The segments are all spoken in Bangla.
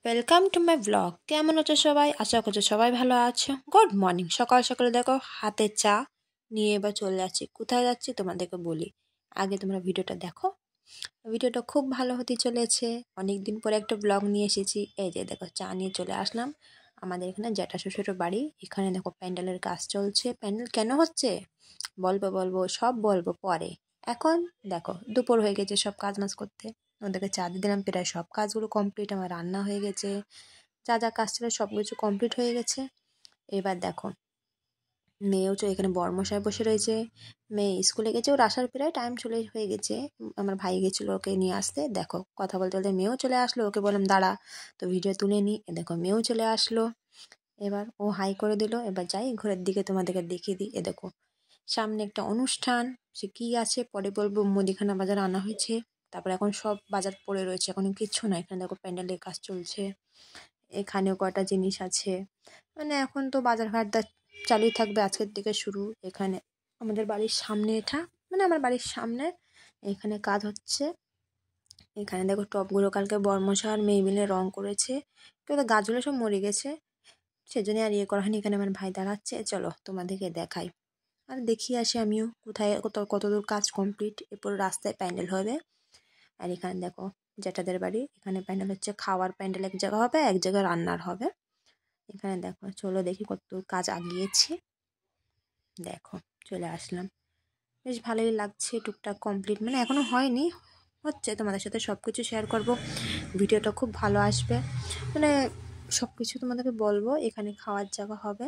Welcome to my blog. কেমন আছো সবাই? আশা করছো সবাই ভালো আছো। Good morning. সকাল সকালে দেখো হাতে চা নিয়ে এবার চলে যাচ্ছি। কোথায় যাচ্ছি তোমাদেরকে বলি, আগে তোমরা ভিডিওটা দেখো। ভিডিওটা খুব ভালো হতে চলেছে। অনেক দিন পরে একটা ব্লগ নিয়ে এসেছি। এই যে দেখো চা নিয়ে চলে আসলাম আমাদের এখানে জ্যাঠা শ্বশুরের বাড়ি। এখানে দেখো প্যান্ডেলের কাজ চলছে। প্যান্ডেল কেন হচ্ছে বলবো সব বলবো পরে। এখন দেখো দুপুর হয়ে গেছে, সব কাজ মাজ করতে ওদেরকে চা দিয়ে দিলাম। প্রায় সব কাজগুলো কমপ্লিট, আমার রান্না হয়ে গেছে, যা যা কাজ ছিল সব কিছু কমপ্লিট হয়ে গেছে। এবার দেখো মেয়েও এখানে বরমশাই বসে রয়েছে। মেয়ে স্কুলে গেছে, ওর আসার প্রায় টাইম চলে হয়ে গেছে। আমার ভাই গেছিলো ওকে নিয়ে আসতে। দেখো কথা বলতে বলতে মেয়েও চলে আসলো। ওকে বললাম দাঁড়া তো ভিডিও তুলে নিই। দেখো মেয়েও চলে আসলো। এবার ও হাই করে দিল। এবার যাই ঘরের দিকে তোমাদেরকে দেখিয়ে দিই। দেখো সামনে একটা অনুষ্ঠান, সে কি আছে পরে বলবো। মুদিখানা বাজার আনা হয়েছে, তারপর এখন সব বাজার পড়ে রয়েছে, এখন কিচ্ছু না। এখানে দেখো প্যান্ডেলের কাজ চলছে, এখানেও কটা জিনিস আছে। মানে এখন তো বাজার ঘাট চালুই থাকবে আজকের থেকে শুরু। এখানে আমাদের বাড়ির সামনে, এটা মানে আমার বাড়ির সামনে এখানে কাজ হচ্ছে। এখানে দেখো টবগুলো কালকে বর্মশা আর মেয়ে মিলে রং করেছে, কিন্তু গাছগুলো সব মরে গেছে, সেজন্য আর ইয়ে করা হয়নি। এখানে আমার ভাই দাঁড়াচ্ছে, চলো তোমাদেরকে দেখাই আর দেখিয়ে আসি আমিও কোথায় কতদূর কাজ কমপ্লিট। এরপর রাস্তায় প্যান্ডেল হবে। আর এখানে দেখো জ্যাঠাদের বাড়ি, এখানে প্যান্ডেল হচ্ছে। খাওয়ার প্যান্ডেল এক জায়গা হবে, এক জায়গায় রান্নার হবে। এখানে দেখো চলো দেখি কতদূর কাজ আগিয়েছে। দেখো চলে আসলাম, বেশ ভালোই লাগছে। টুকটাক কমপ্লিট, মানে এখনও হয়নি, হচ্ছে। তোমাদের সাথে সব কিছু শেয়ার করব, ভিডিওটা খুব ভালো আসবে। মানে সব কিছু তোমাদেরকে বলবো। এখানে খাওয়ার জায়গা হবে।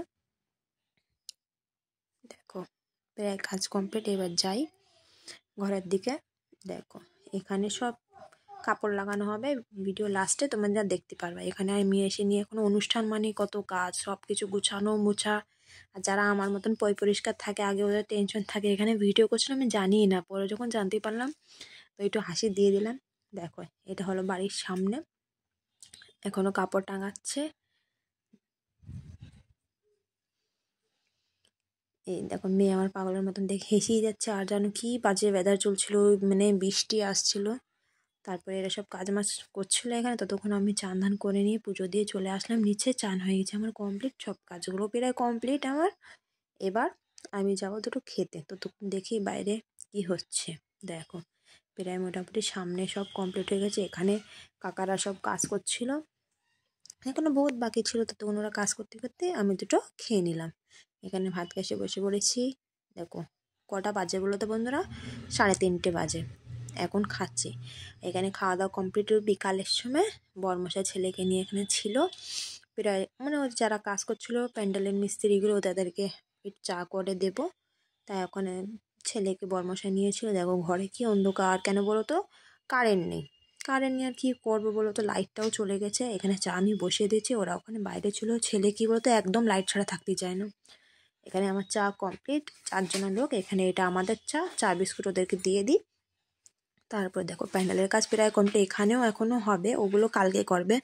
দেখো প্রায় কাজ কমপ্লিট। এবার যাই ঘরের দিকে। দেখো এখানে সব কাপড় লাগানো হবে, ভিডিও লাস্টে তোমরা যা দেখতে পারবে। এখানে আমি এসে নিয়ে কোনো অনুষ্ঠান মানে কত কাজ, সব কিছু গুছানো মুছা। আর যারা আমার মতন পরিষ্কার থাকে, আগে ওদের টেনশন থাকে এখানে ভিডিও করছিলাম আমি জানিই না, পরে যখন জানতে পারলাম তো একটু হাসি দিয়ে দিলাম। দেখো এটা হলো বাড়ির সামনে, এখনো কাপড় টাঙাচ্ছে। এই দেখো মেয়ে আমার পাগলের মতন দেখে হেসেই যাচ্ছে। আর যেন কি বাজে ওয়েদার চলছিল, মানে বৃষ্টি আসছিল। তারপরে এরা সব কাজ মাছ করছিলো এখানে, ততক্ষণ আমি চান ধান করে নিয়ে পুজো দিয়ে চলে আসলাম নিচে। চান হয়ে গেছে আমার কমপ্লিট, সব কাজগুলো প্রায় কমপ্লিট আমার। এবার আমি যাবো দুটো খেতে, ততক্ষণ দেখি বাইরে কি হচ্ছে। দেখো প্রায় মোটামুটি সামনে সব কমপ্লিট হয়ে গেছে। এখানে কাকারা সব কাজ করছিল, এখনো বহুত বাকি ছিল। ততক্ষণ ওরা কাজ করতে করতে আমি দুটো খেয়ে নিলাম। এখানে ভাত কাশে বসে পড়েছি। দেখো কটা বাজে বলো তো বন্ধুরা, 3:30 বাজে, এখন খাচ্ছি। এখানে খাওয়া দাওয়া কমপ্লিট বিকালের সময় বরমশাই ছেলেকে নিয়ে এখানে ছিল। প্রায় মানে ওই যারা কাজ করছিল প্যান্ডেলের মিস্ত্রিগুলো, তাদেরকে একটু চা করে দেবো। তাই ওখানে ছেলেকে বরমশাই নিয়েছিল। দেখো ঘরে কি অন্ধকার, কেন বলো তো, কারেন্ট নেই। কারেন্ট নিয়ে আর কী করবো বলো তো, লাইটটাও চলে গেছে। এখানে চা আমি বসিয়ে দিয়েছি, ওরা ওখানে বাইরে ছিল। ছেলে কী বলো তো, একদম লাইট ছাড়া থাকতে চায় না। এখানে আমার চা কমপ্লিট, 4 জনের লোক। এখানে এটা আমাদের চা বিস্কুট ওদেরকে দিয়ে দিই। তারপর দেখো প্যান্ডেলের কাজ প্রায় কমপ্লিট, এখানেও এখনও হবে, ওগুলো কালকে করবে।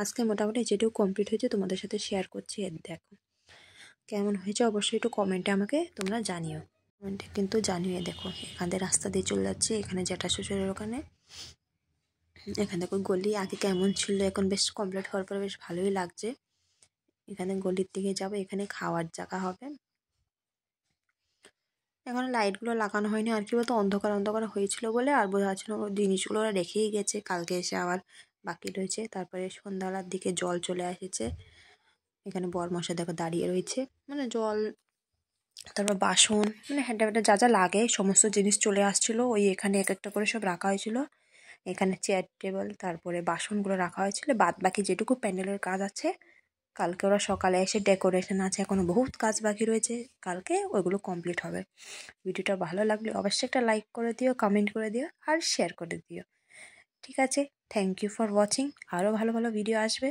আজকে মোটামুটি যেটুকু কমপ্লিট হয়েছে তোমাদের সাথে শেয়ার করছি। দেখো কেমন হয়েছে অবশ্যই একটু কমেন্টে আমাকে তোমরা জানিও, কমেন্টে কিন্তু জানিয়ে। দেখো এখান থেকে রাস্তা দিয়ে চলে যাচ্ছে, এখানে জ্যাঠা শ্বশুরের ওখানে। এখানে দেখো গলি আগে কেমন ছিল, এখন বেশ কমপ্লিট হওয়ার পরে বেশ ভালোই লাগছে। এখানে গলির দিকে যাবো, এখানে খাওয়ার জায়গা হবে। এখন লাইটগুলো লাগানো হয়নি, আর কি বলতো অন্ধকার অন্ধকার হয়েছিল বলে আর বোঝা যাচ্ছে না। জিনিসগুলো ওরা রেখেই গেছে, কালকে এসে আবার বাকি রয়েছে। তারপরে সন্ধ্যাবেলার দিকে জল চলে এসেছে। এখানে বরমশাই দেখো দাঁড়িয়ে রয়েছে, মানে জল, তারপর বাসন, মানে হ্যান্ডা ব্যান্ডা যা যা লাগে সমস্ত জিনিস চলে আসছিলো। ওই এখানে এক একটা করে সব রাখা হয়েছিল। এখানে চেয়ার টেবিল, তারপরে বাসনগুলো রাখা হয়েছিল। বাদ বাকি যেটুকু প্যান্ডেলের কাজ আছে কালকে ওরা সকালে এসে, ডেকোরেশন আছে, এখনও বহুত কাজ বাকি রয়েছে, কালকে ওইগুলো কমপ্লিট হবে। ভিডিওটা ভালো লাগলে অবশ্যই একটা লাইক করে দিও, কমেন্ট করে দিও আর শেয়ার করে দিও। ঠিক আছে, থ্যাংক ইউ ফর ওয়াচিং। আরও ভালো ভালো ভিডিও আসবে।